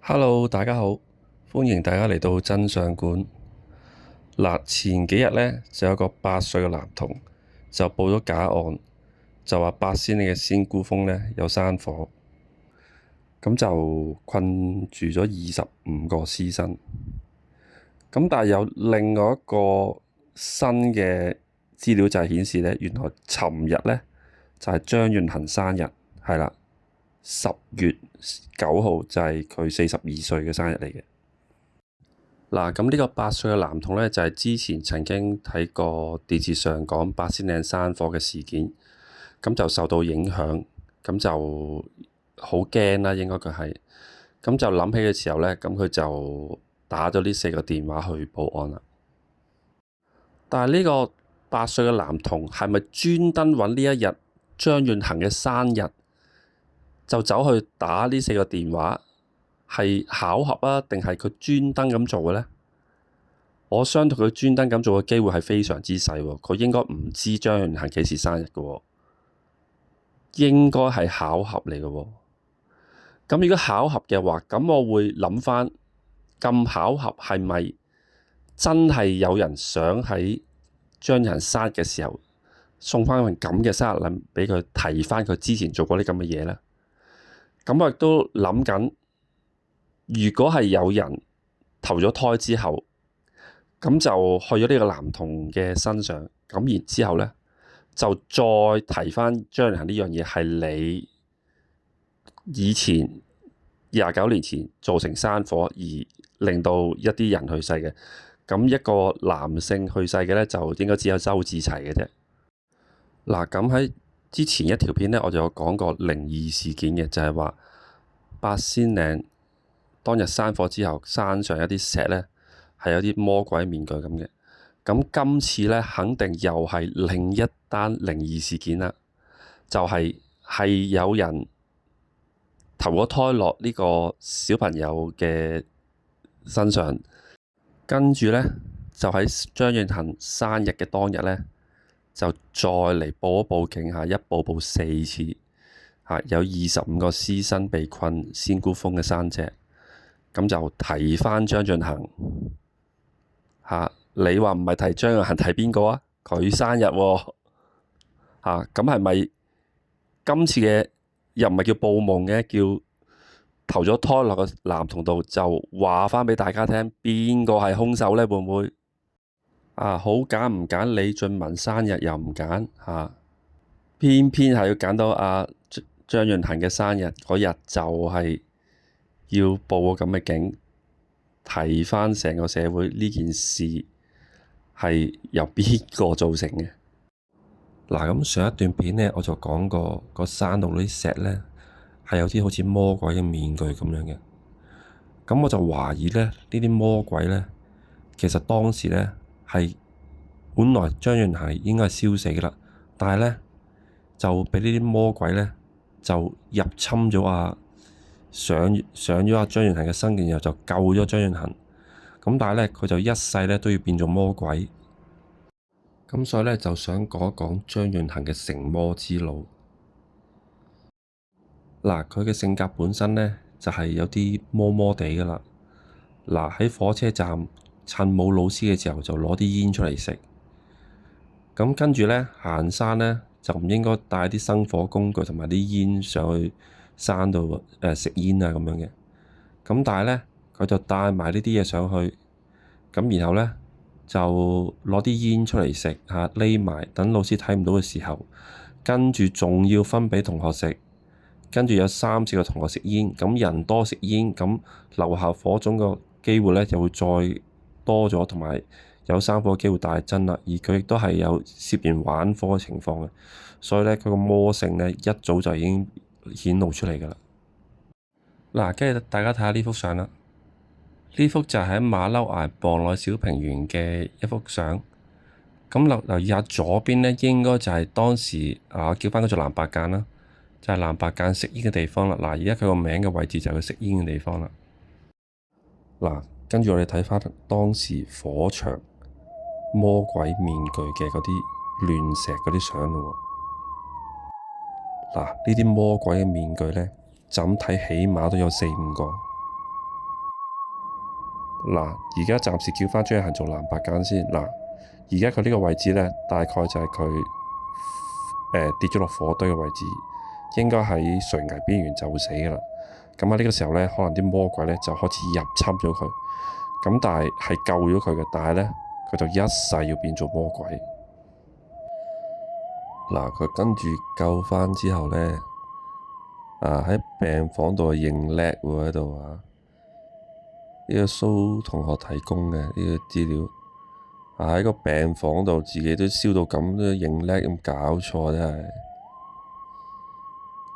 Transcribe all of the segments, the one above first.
Hello，大家好，歡迎大家嚟到真相館。前幾日呢，就有個8歲嘅男童就報咗假案，就話八仙嶺嘅仙姑峰呢有山火，咁就困住咗25個屍身。咁但係有另外一個新嘅資料就係顯示呢，原來尋日呢，就係張潤衡生日，係啦，10月9號就係佢42歲嘅生日嚟嘅。咁呢個8歲嘅男童呢，就係之前曾經睇過電視上講八仙嶺山火嘅事件，咁就受到影響，咁就好驚啦，應該佢係，咁就諗起嘅時候呢，咁佢就打咗呢4個電話去報案啦。但係呢個8歲嘅男童係咪專登揾呢一日張潤衡嘅生日，就走去打呢4個電話？係巧合啊，定係佢專登咁做嘅呢？我相信佢專登咁做嘅機會係非常之細喎。佢應該唔知張潤衡幾時生日嘅喎，應該係巧合嚟嘅喎。咁如果巧合嘅話，咁我會諗返，咁巧合係咪真係有人想喺張潤衡生日嘅時候送返份咁嘅生日禮俾佢，提返佢之前做過啲咁嘅嘢呢？咁我亦都諗緊。如果係有人投咗胎之後，咁就去咗呢個男童嘅身上，咁然之後呢，就再提返張潤衡呢樣嘢係你以前29年前造成山火而令到一啲人去世嘅，咁一個男性去世嘅呢，就應該只有周志齊嘅啫。咁喺之前一條片呢，我就有講過靈異事件嘅，就係話八仙嶺當日山火之後，山上有啲石呢係有啲魔鬼面具咁嘅。咁今次呢，肯定又係另一單靈異事件啦。就係有人投咗胎落呢個小朋友嘅身上，跟住呢，就喺張潤衡生日嘅當日呢，就再嚟報警一報4次有25個屍身被困仙姑峰嘅山脊。咁就提返張潤衡你話唔係提張潤衡，提邊個啊？佢生日喎咁係咪今次嘅又唔係叫報夢嘅，叫投咗胎落個男童度，就話返俾大家聽邊個係兇手呢？會唔會好揀唔揀李峻文生日又唔揀偏偏係要揀到張潤衡嘅生日嗰日，就係要報個咁嘅警，提返成個社會呢件事係由邊個造成嘅？咁上一段片呢，我就講過個山度啲石呢係有啲好似魔鬼嘅面具咁樣嘅。咁我就懷疑呢啲魔鬼呢，其實當時呢係本來張潤衡應該係燒死㗎喇，但係呢就俾呢啲魔鬼呢就入侵咗上咗張潤衡嘅身，然後就救咗張潤衡。咁但係呢，佢就一世呢都要變做魔鬼。咁所以呢，就想講一講張潤衡嘅成魔之路。佢嘅性格本身呢，就係有啲魔魔地㗎喇。喺火車站趁冇老師嘅時候就攞啲煙出嚟食。咁跟住呢，行山呢，就唔應該帶啲生火工具同埋啲煙上去山度食煙咁樣嘅。咁但係呢，佢就帶埋呢啲嘢上去，咁然後呢，就攞啲煙出嚟食匿埋，等老師睇唔到嘅時候，跟住仲要分俾同學食，跟住有3、4個同學食煙，咁人多食煙，咁留下火種嘅機會呢就會再多咗，同埋有生火嘅機會大增啦。而佢亦都係有涉嫌玩火嘅情況嘅，所以呢，佢個魔性呢一早就已經顯露出嚟㗎啦。跟住大家睇下呢幅相啦，呢幅就係喺馬騮崖傍內小平原嘅一幅相。咁留意下左邊呢，應該就係當時叫返佢做藍白間啦，就係藍白間食煙嘅地方啦。而家佢個名嘅位置就係佢食煙嘅地方啦。跟住我哋睇返當時火場魔鬼面具嘅嗰啲亂石嗰啲相咯。呢啲魔鬼嘅面具呢，就咁睇起碼都有4、5個。嗱，而家暫時叫翻張一恒做藍白間先。嗱，而家佢呢個位置呢，大概就係佢跌咗落火堆嘅位置，應該喺垂危邊緣就會死噶啦。咁喺呢個時候呢，可能啲魔鬼呢就開始入侵咗佢。咁但係救咗佢嘅，但係呢，佢就一世要變做魔鬼。嗱，佢跟住救翻之後呢，喺病房度認叻喎喺度啊！呢個蘇同學提供嘅呢個資料，喺個病房度自己都燒到咁都認叻，咁搞錯真係。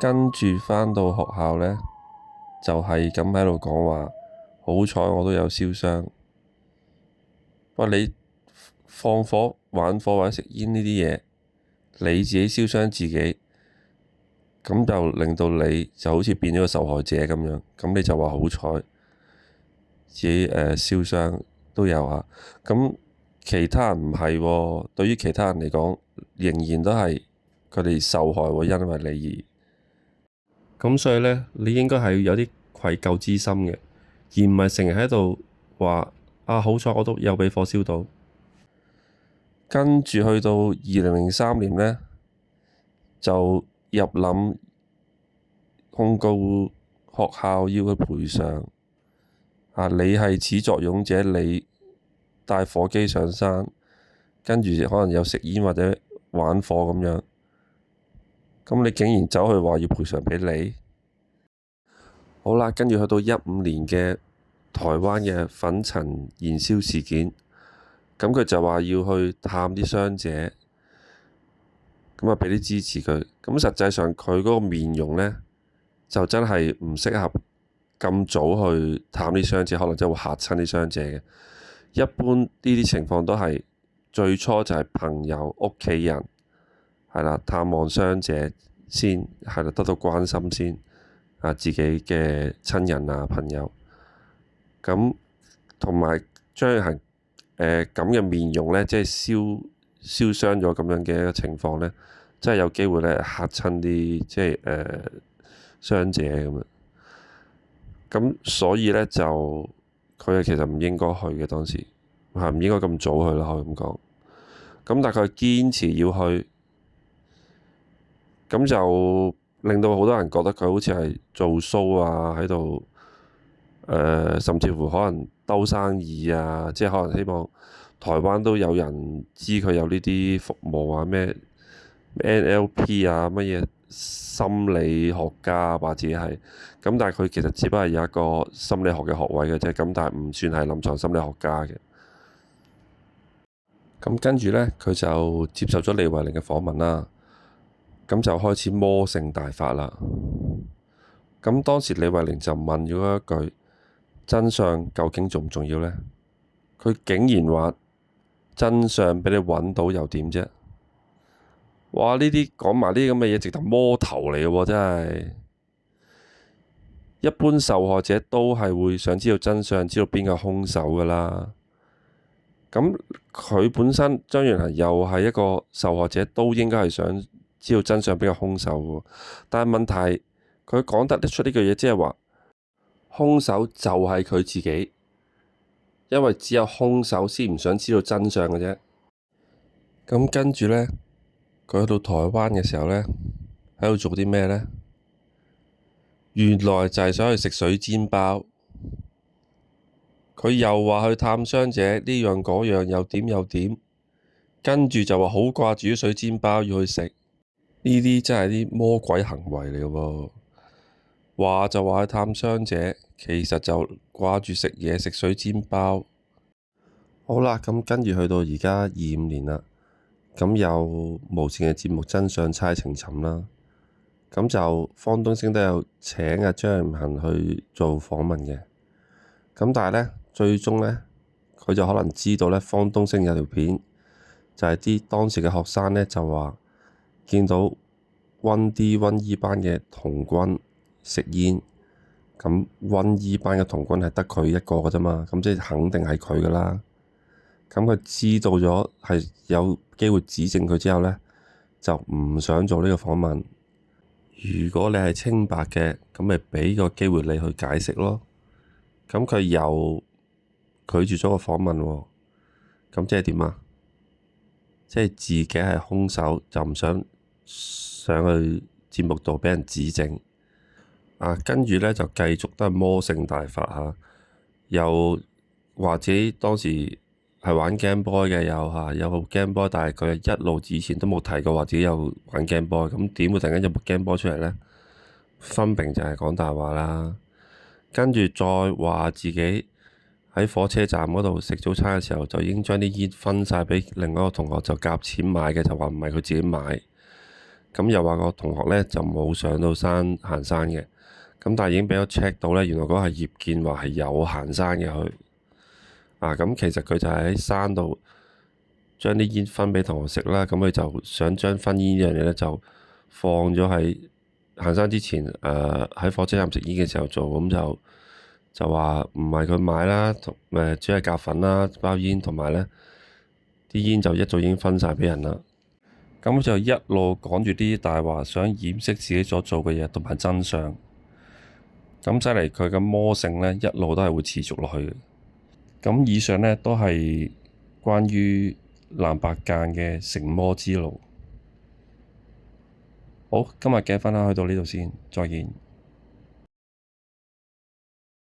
跟住返到學校呢，就係咁喺度講話，好彩我都有燒傷。不過你放火、玩火或者食煙呢啲嘢，你自己燒傷自己，咁就令到你就好似變咗個受害者咁樣。咁你就話好彩。自己燒傷都有啊，咁其他人唔係喎，對於其他人嚟講，仍然都係佢哋受害喎，因為你而咁，所以呢，你應該係有啲愧疚之心嘅，而唔係成日喺度話啊好彩我都有畀火燒到。跟住去到2003年呢，就入諗控告學校要佢賠償。你係始作俑者，你帶火機上山，跟住可能有食煙或者玩火咁樣，咁你竟然走去話要賠償畀你？好啦，跟住去到15年嘅台灣嘅粉塵燃燒事件，咁佢就話要去探啲傷者，咁啊畀啲支持佢。咁實際上佢嗰個面容呢，就真係唔適合咁早去探啲傷者，可能真係會嚇親啲傷者嘅。一般呢啲情況都係最初就係朋友、屋企人係啦，探望傷者先係啦，得到關心先自己嘅親人啊朋友。咁同埋張藝恆咁嘅面容呢，即係燒傷咗咁樣嘅一個情況呢，真係有機會呢嚇親啲即係傷者咁樣。咁所以呢，就佢其實唔應該去嘅，當時係唔應該咁早去啦，可以咁講。咁但係佢堅持要去，咁就令到好多人覺得佢好似係做 show 啊，喺度甚至乎可能兜生意啊，即係可能希望台灣都有人知佢有呢啲服務啊，咩 NLP 啊，乜嘢心理學家或者係咁，但係佢其實只不過係有一個心理學嘅學位嘅啫，咁但係唔算係臨床心理學家嘅。咁跟住呢，佢就接受咗李慧玲嘅訪問啦，咁就開始魔性大發啦。咁當時李慧玲就問咗一句：真相究竟重唔重要呢？佢竟然話真相畀你揾到又點啫？哇！呢啲講埋呢啲咁嘅嘢，直頭魔頭嚟嘅喎，真係。一般受害者都係會想知道真相，知道邊個兇手㗎啦。咁佢本身張元恒又係一個受害者，都應該係想知道真相，邊個兇手喎。但係問題，佢講得出呢句嘢，即係話兇手就係佢自己，因為只有兇手先唔想知道真相嘅啫。咁跟住呢，佢去到台灣嘅時候呢，喺度做啲咩呢？原來就係想去食水煎包。佢又話去探傷者，呢樣嗰樣又點又點，跟住就話好掛住啲水煎包要去食。呢啲真係啲魔鬼行為嚟嘅喎。話就話去探傷者，其實就掛住食嘢，食水煎包。好啦，咁跟住去到而家25年啦，咁有無線嘅節目《真相猜情尋》啦，咁就方東昇都有請阿張藝恆去做訪問嘅。咁但係呢，最終呢，佢就可能知道呢，方東昇有條片，就係啲當時嘅學生呢，就話見到溫醫班嘅童軍食煙，咁溫醫班嘅童軍係得佢一個嘅啫嘛，咁即係肯定係佢噶啦。咁佢知道咗係有機會指證佢之後呢，就唔想做呢個訪問。如果你係清白嘅，咁咪畀個機會你去解釋咯。咁佢又拒絕咗個訪問喎。咁即係點啊？即係自己係兇手，就唔想上去節目度畀人指證。跟住咧就繼續都係魔性大發嚇，又或者當時係玩 Game Boy 嘅，有部 Game Boy，但係佢一路以前都冇提過話自己有玩 Game Boy，咁點會突然間有部 Game Boy 出嚟咧？分明就係講大話啦。跟住再話自己喺火車站嗰度食早餐嘅時候，就已經將啲煙分晒畀另外一個同學，就夾錢買嘅，就話唔係佢自己買。咁又話個同學咧就冇上到山行山嘅。咁但係已經畀我 check 到咧，原來嗰個係葉建華係有行山嘅佢。咁其實佢就係喺山度將啲煙分畀同學食啦。咁佢就想將分煙呢樣嘢咧就放咗喺行山之前，喺火車站食煙嘅時候做。咁就話唔係佢買啦，只係夾粉啦包煙，同埋咧啲煙就一早已經分晒畀人啦。咁就一路講住啲大話，想掩飾自己所做嘅嘢同埋真相。咁睇嚟佢嘅魔性呢，一路都係會持續落去嘅。咁以上呢，都係關於藍白間嘅成魔之路。好，今日嘅分享去到呢度先，再見。